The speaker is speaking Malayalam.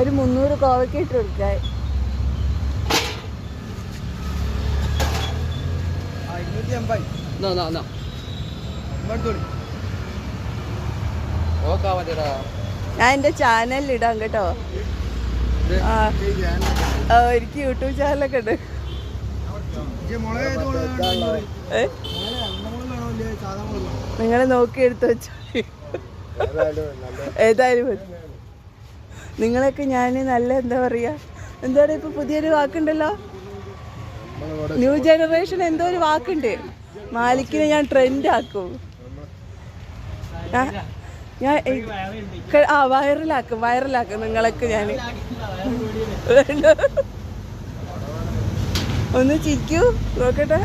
ഒരു 300 കോവയ്ക്ക് ഇട്ട് കൊടുക്കാൻ. ഞാൻ എൻ്റെ ചാനലിൽ ഇടാം കേട്ടോ. എനിക്ക് യൂട്യൂബ് ചാനലൊക്കെ ഉണ്ട്. നിങ്ങൾ നോക്കി എടുത്ത് വെച്ചോ. ഏതായാലും നിങ്ങളൊക്കെ ഞാൻ നല്ല എന്താ പറയാ, എന്താ പറയുക, ഇപ്പൊ പുതിയൊരു വാക്കുണ്ടല്ലോ, ന്യൂ ജനറേഷൻ എന്തോ ഒരു വാക്കുണ്ട്. മാലിക്കിനെ ഞാൻ ട്രെൻഡ് ആക്കും. ഞാൻ വൈറലാക്കും നിങ്ങളൊക്കെ. ഞാൻ ഒന്ന് ചിരിക്കൂ നോക്കട്ടെ.